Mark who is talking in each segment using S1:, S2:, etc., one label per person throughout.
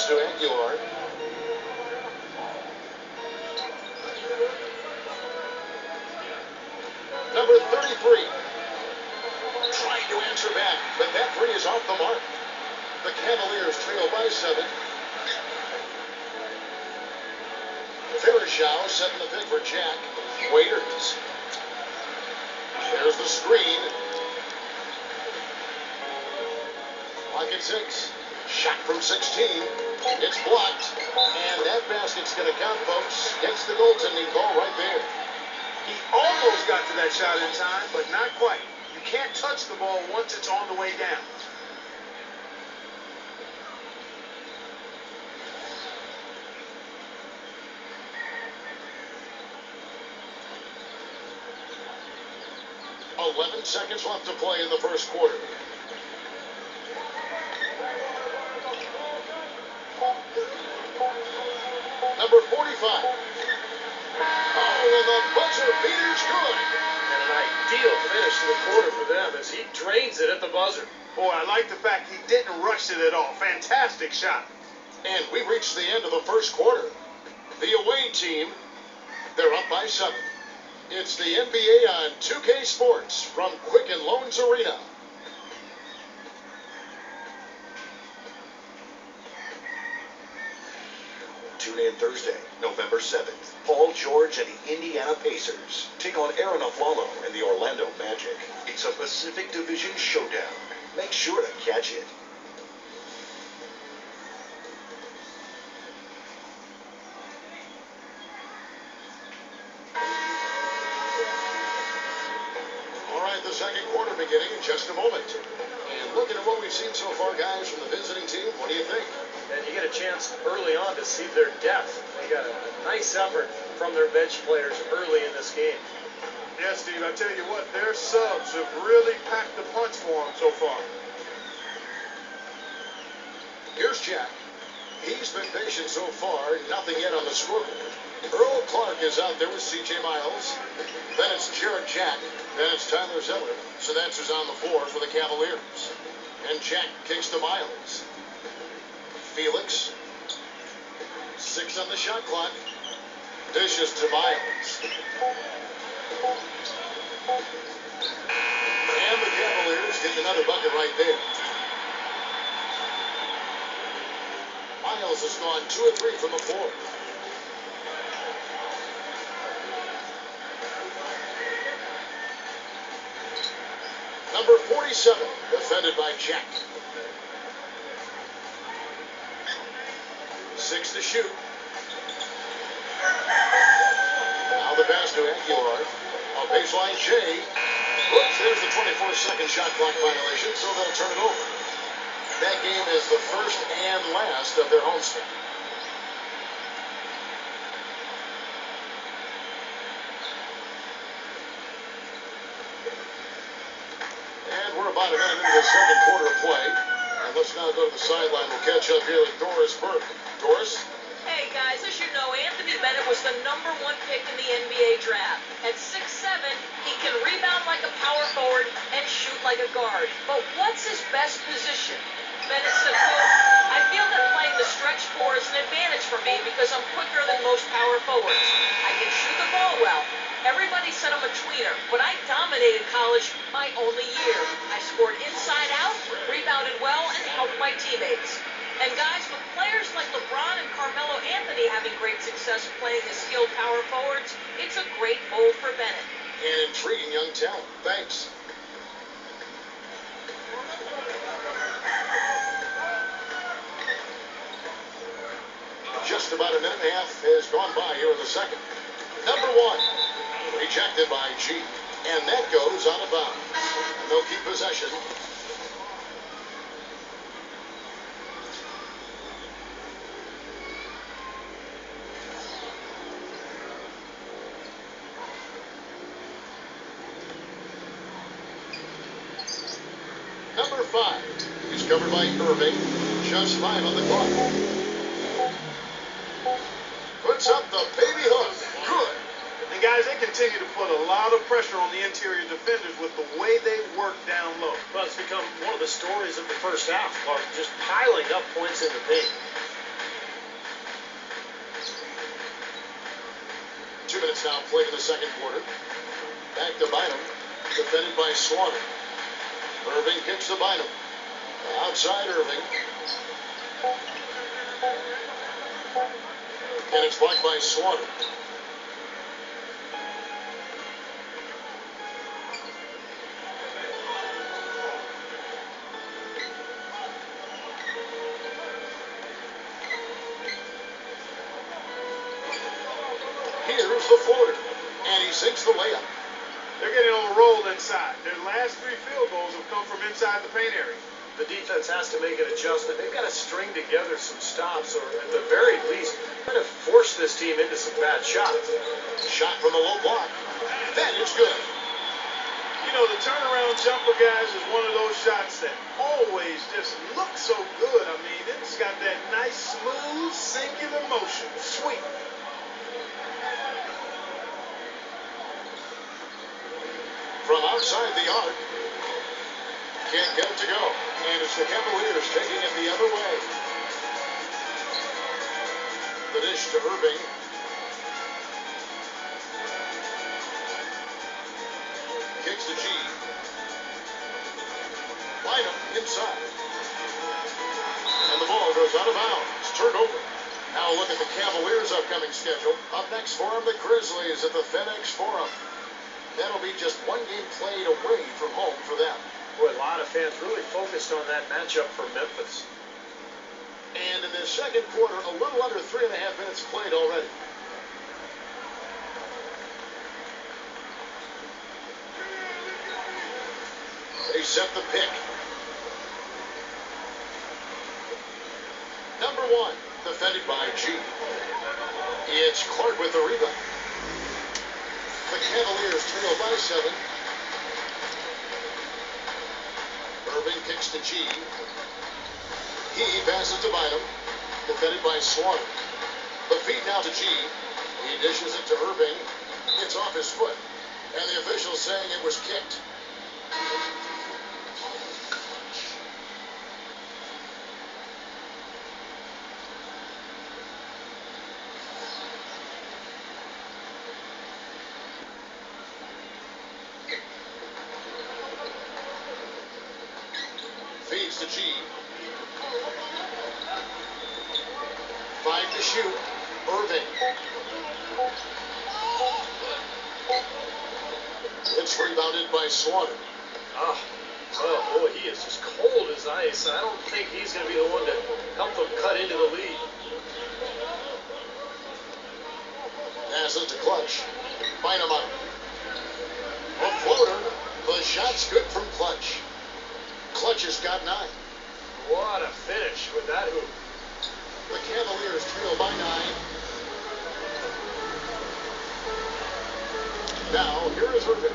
S1: pass to Aguilar. Number 33. Trying to answer back, but that three is off the mark. The Cavaliers trail by 7. Farashow setting the pick for Jack. Waiters. There's the screen. Clock at 6. Shot from 16. It's blocked. And that basket's going to count, folks. Gets the goaltending call right there.
S2: He almost got to that shot in time, but not quite. You can't touch the ball once it's on the way down.
S1: .11 seconds left to play in the first quarter. Number 45. Oh, and the buzzer beater's good.
S3: And an ideal finish to the quarter for them as he drains it at the buzzer.
S2: Boy, I like the fact he didn't rush it at all. Fantastic shot.
S1: And we've reached the end of the first quarter. The away team, they're up by 7. It's the NBA on 2K Sports from Quicken Loans Arena.
S4: Tune in Thursday, November 7th. Paul George and the Indiana Pacers take on Aaron Aflalo and the Orlando Magic. It's a Pacific Division showdown. Make sure to catch it.
S1: The second quarter beginning in just a moment. And looking at what we've seen so far, guys, from the visiting team, what do you think?
S3: And you get a chance early on to see their depth. They got a nice effort from their bench players early in this game.
S2: Yeah, Steve, I tell you what, their subs have really packed the punch for them so far.
S1: Here's Jack. He's been patient so far, nothing yet on the scoreboard. Earl Clark is out there with C.J. Miles. Then it's Jared Jack. Then it's Tyler Zeller. So that's who's on the floor for the Cavaliers. And Jack kicks to Miles. Felix. 6 on the shot clock. Dishes to Miles. And the Cavaliers get another bucket right there. Miles has gone 2 of 3 from the floor. Number 47, defended by Jack. 6 to shoot. Now the pass to Aguilar. A baseline Shea. Oops, there's the 24-second shot clock violation, so they'll turn it over. That game is the first and last of their homestand. And we're about a minute into the second quarter of play. And let's now go to the sideline. We'll catch up here with Doris Burke. Doris?
S5: Hey guys, as you know, Anthony Bennett was the #1 pick in the NBA draft. At 6'7", he can rebound like a power forward and shoot like a guard. But what's his best position? Bennett said, quote, I feel that playing the stretch 4 is an advantage for me because I'm quicker than most power forwards. I can shoot the ball well. Everybody said I'm a tweener, but I dominated college my only year. I scored inside out, rebounded well, and helped my teammates. And guys, with players like LeBron and Carmelo Anthony having great success playing as skilled power forwards, it's a great move for Bennett.
S1: An intriguing young talent. Thanks. Just about a minute and a half has gone by here in the second. Number 1, rejected by G. And that goes out of bounds. And they'll keep possession. Number 5 is covered by Irving. Just 5 on the clock. Puts up the baby hook. Good.
S2: And guys, they continue to put a lot of pressure on the interior defenders with the way they work down low.
S3: Well, it's become one of the stories of the first half, Clark, just piling up points in the paint.
S1: 2 minutes now played in the second quarter. Back to Bynum. Defended by Swanner. Irving kicks to Bynum. Outside Irving. And it's blocked by Swanner. Here's the floater. And he sinks the layup.
S2: They're getting overrolled inside. Their last 3 field goals have come from inside the paint area.
S3: The defense has to make an adjustment. They've got to string together some stops, or at the very least, kind of force this team into some bad shots.
S1: Shot from the low block. That is good.
S2: You know, the turnaround jumper, guys, is one of those shots that always just look so good. I mean, it's got that nice, smooth, singular motion. Sweet.
S1: From outside the arc. Can't get it to go. And it's the Cavaliers taking it the other way. The dish to Irving. Kicks to G. Bynum inside. And the ball goes out of bounds. Turned over. Now look at the Cavaliers' upcoming schedule. Up next for them, the Grizzlies at the FedEx Forum. That'll be just 1 game played away from home for them.
S3: Boy, a lot of fans really focused on that matchup for Memphis.
S1: And in the second quarter, a little under 3.5 minutes played already. They set the pick. Number 1, defended by G. It's Clark with the rebound. The Cavaliers trail by 7. Irving kicks to G. He passes to Bynum. Defended by Swanner. The feed now to G. He dishes it to Irving. It's off his foot. And the official saying it was kicked. Feeds to G. 5 to shoot. Irving. It's rebounded by Swanner.
S3: Oh, boy, he is just cold as ice. I don't think he's going to be the one to help them cut into the lead.
S1: Passes to Clutch. Bynum on. A floater. The shot's good from Clutch. Clutch has got 9.
S3: What a finish with that hoop.
S1: The Cavaliers trail by 9. Now, here is Irving.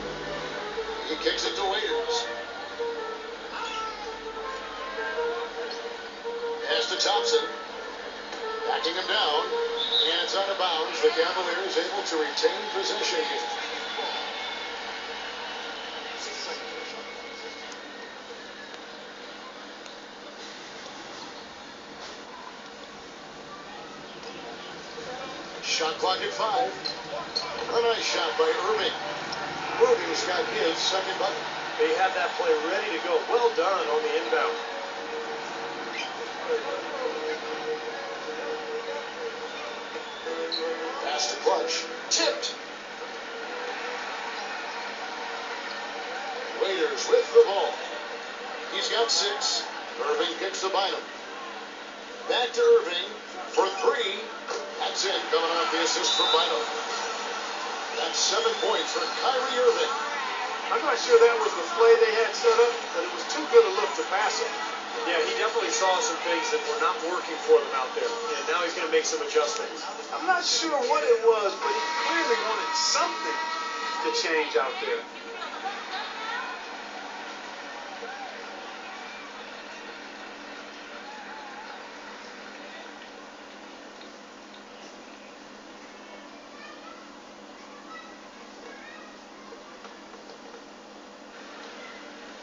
S1: He kicks it to Waiters. Pass to Thompson. Backing him down. And it's out of bounds. The Cavaliers able to retain possession here. Shot clock at 5. A nice shot by Irving. Irving's got his second bucket.
S3: They had that play ready to go. Well done on the inbound.
S1: Pass to Clutch. Tipped. Waiters with the ball. He's got 6. Irving kicks to Bynum. Back to Irving for 3. That's in, coming off the assist from Bynum. That's 7 points for Kyrie Irving.
S2: I'm not sure that was the play they had set up, but it was too good a look to pass it.
S3: Yeah, he definitely saw some things that were not working for them out there. And now he's going to make some adjustments.
S2: I'm not sure what it was, but he clearly wanted something to change out there.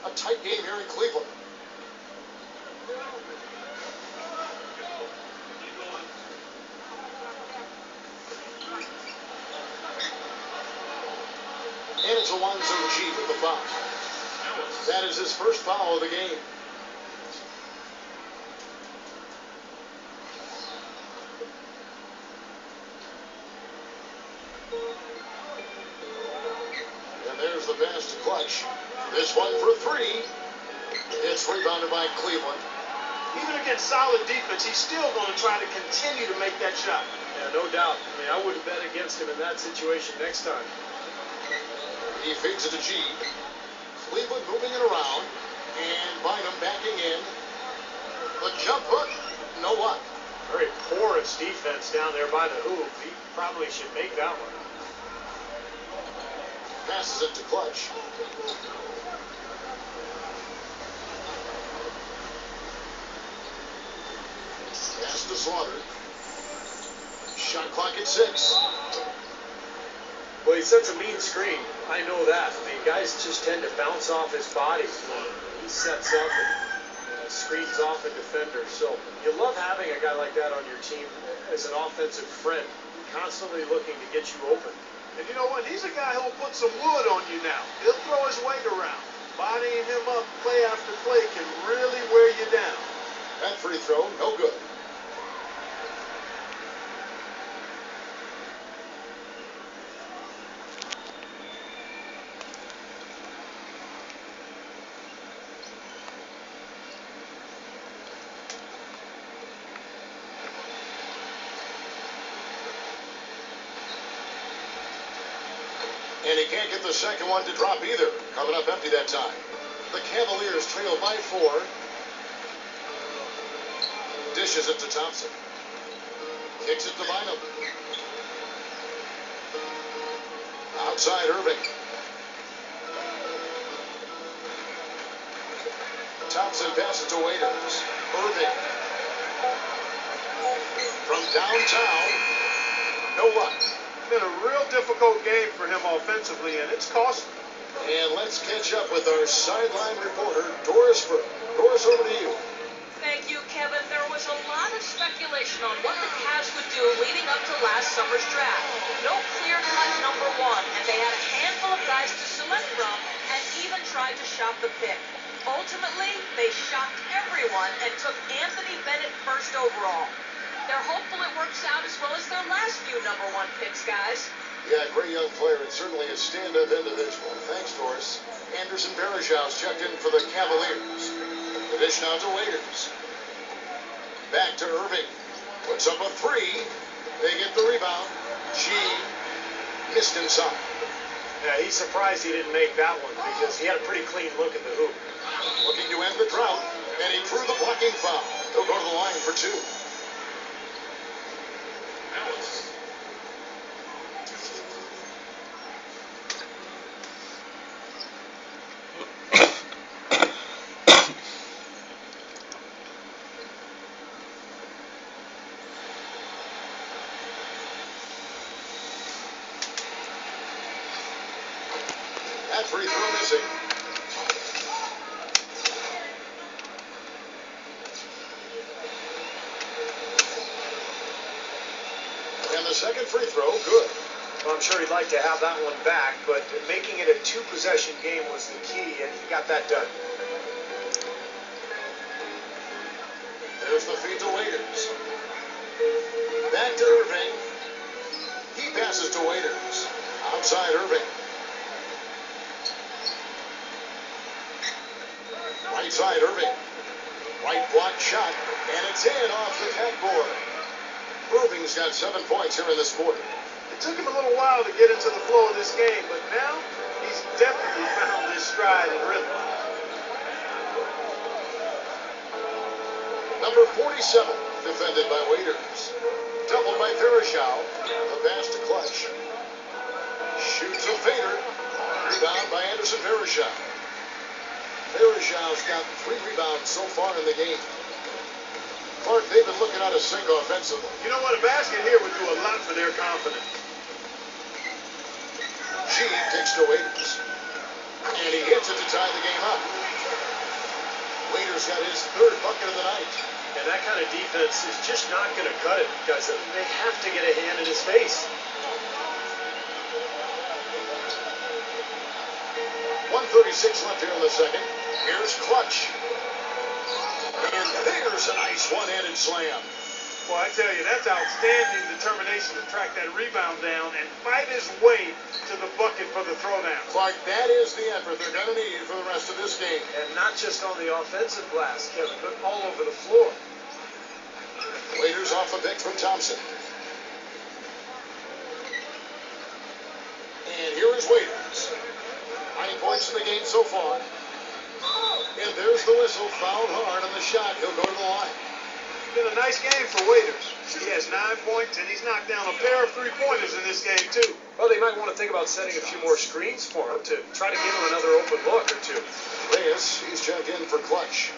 S1: A tight game here in Cleveland. Alonzo G with the foul. That is his first foul of the game. And there's the pass to Clutch. This one for three. It's rebounded by Cleveland.
S2: Even against solid defense, he's still going to try to continue to make that shot.
S3: Yeah, no doubt. I mean, I wouldn't bet against him in that situation next time.
S1: He fakes it to G. Cleveland moving it around. And Bynum backing in. The jump hook. No luck.
S3: Very porous defense down there by the hoop. He probably should make that one.
S1: Passes it to Clutch. Pass to Slaughter. Shot clock at 6.
S3: Well, he sets a mean screen. I know that. I mean, guys just tend to bounce off his body when he sets up and screens off a defender. So you love having a guy like that on your team as an offensive friend, constantly looking to get you open.
S2: And you know what? He's a guy who'll put some wood on you now. He'll throw his weight around. Bodying him up play after play can really wear you down.
S1: That free throw, no good. And he can't get the second one to drop either. Coming up empty that time. The Cavaliers trail by 4. Dishes it to Thompson. Kicks it to Bynum. Outside Irving. Thompson passes to Waiters. Irving. From downtown. No luck.
S2: Been a real difficult game for him offensively, and it's cost him.
S1: And let's catch up with our sideline reporter, Doris Burke. Doris, over to you.
S5: Thank you, Kevin. There was a lot of speculation on what the Cavs would do leading up to last summer's draft. No clear-cut number one, and they had a handful of guys to select from and even tried to shop the pick. Ultimately, they shocked everyone and took Anthony Bennett first overall. They're hopeful it works out as well as their last few number one picks, guys.
S1: Yeah, great young player and certainly a stand-up individual. Thanks, Doris. Anderson Varejau's checked in for the Cavaliers. The dish now to Waiters. Back to Irving. Puts up a 3. They get the rebound. G missed inside.
S3: Yeah, he's surprised he didn't make that one because he had a pretty clean look at the hoop.
S1: Looking to end the drought, and he drew the blocking foul. He'll go to the line for 2. That free throw missing. And the second free throw, good.
S3: Well, I'm sure he'd like to have that one back, but making it a 2-possession game was the key, and he got that done.
S1: There's the feed to Waiters. Back to Irving. He passes to Waiters. Outside Irving. Right side Irving. Right block shot, and it's in off the backboard. Irving's got 7 points here in this quarter.
S2: It took him a little while to get into the flow of this game, but now he's definitely found his stride and rhythm.
S1: Number 47, defended by Waiters. Doubled by Varejau. The pass to Clutch. Shoots a fader. Rebound by Anderson Varejau. Varejau's got 3 rebounds so far in the game. Clark, they've been looking out of sync offensively.
S2: You know what? A basket here would do a lot for their confidence.
S1: G takes to Waiters. And he hits it to tie the game up. Waiters got his 3rd bucket of the night.
S3: And that kind of defense is just not going to cut it because they have to get a hand in his face.
S1: 1:36 left here in the second. Here's Clutch. And there's a nice one-handed slam.
S2: Well, I tell you, that's outstanding determination to track that rebound down and fight his way to the bucket for the throwdown.
S1: Clark, that is the effort they're going to need for the rest of this game.
S3: And not just on the offensive glass, Kevin, but all over the floor.
S1: Waiters off the pick from Thompson. And here is Waiters. 9 points in the game so far. And there's the whistle. Fouled hard on the shot. He'll go to the line.
S2: Been a nice game for Waiters. He has 9 points, and he's knocked down a pair of three-pointers in this game, too.
S3: Well, they might want to think about setting a few more screens for him to try to give him another open look or two.
S1: Reyes, he's checked in for Clutch.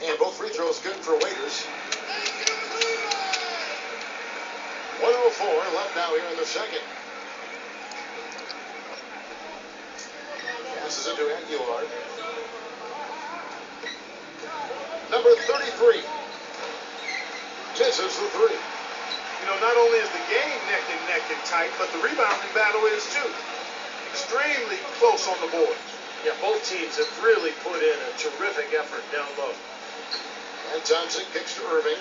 S1: And both free throws good for Waiters. 1:04 left now here in the second. Passes it to Aguilar. Number 33 misses the three.
S2: You know, not only is the game neck and tight, but the rebounding battle is too. Extremely close on the board.
S3: Yeah, both teams have really put in a terrific effort down low.
S1: And Thompson kicks to Irving.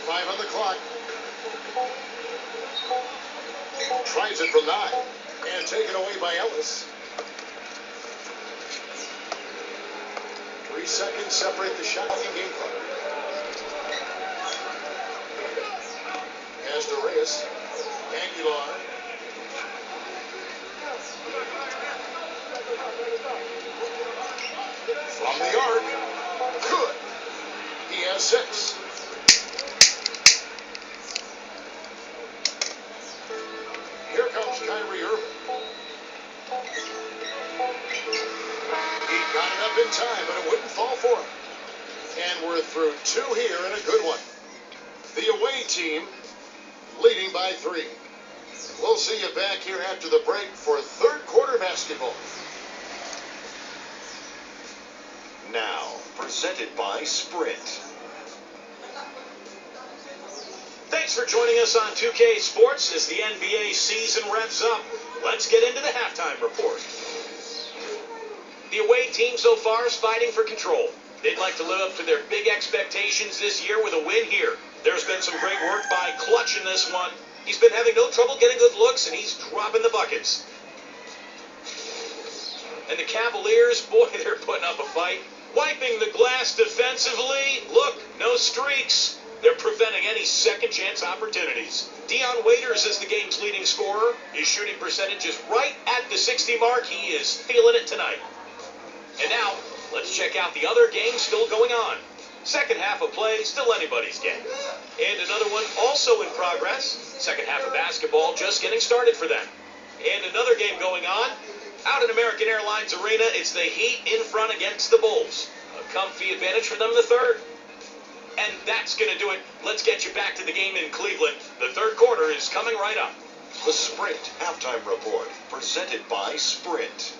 S1: 5 on the clock. Tries it from 9. And taken away by Ellis. 3 seconds separate the shot from game clock. As to Reyes. Aguilar. From the arc. Good. He has 6. Here comes Kyrie Irving. He got it up in time, but it wouldn't fall for him. And we're through 2 here and a good one. The away team leading by 3. We'll see you back here after the break for third quarter basketball.
S4: Now, presented by Sprint.
S6: Thanks for joining us on 2K Sports as the NBA season revs up. Let's get into the halftime report. The away team so far is fighting for control. They'd like to live up to their big expectations this year with a win here. There's been some great work by Clutch in this one. He's been having no trouble getting good looks, and he's dropping the buckets. And the Cavaliers, boy, they're putting up a fight. Wiping the glass defensively. Look, no streaks. They're preventing any second-chance opportunities. Dion Waiters is the game's leading scorer. His shooting percentage is right at the 60 mark. He is feeling it tonight. And now, let's check out the other games still going on. Second half of play, still anybody's game. And another one also in progress. Second half of basketball just getting started for them. And another game going on. Out in American Airlines Arena, it's the Heat in front against the Bulls. A comfy advantage for them in the third. And that's going to do it. Let's get you back to the game in Cleveland. The third quarter is coming right up.
S4: The Sprint Halftime Report, presented by Sprint.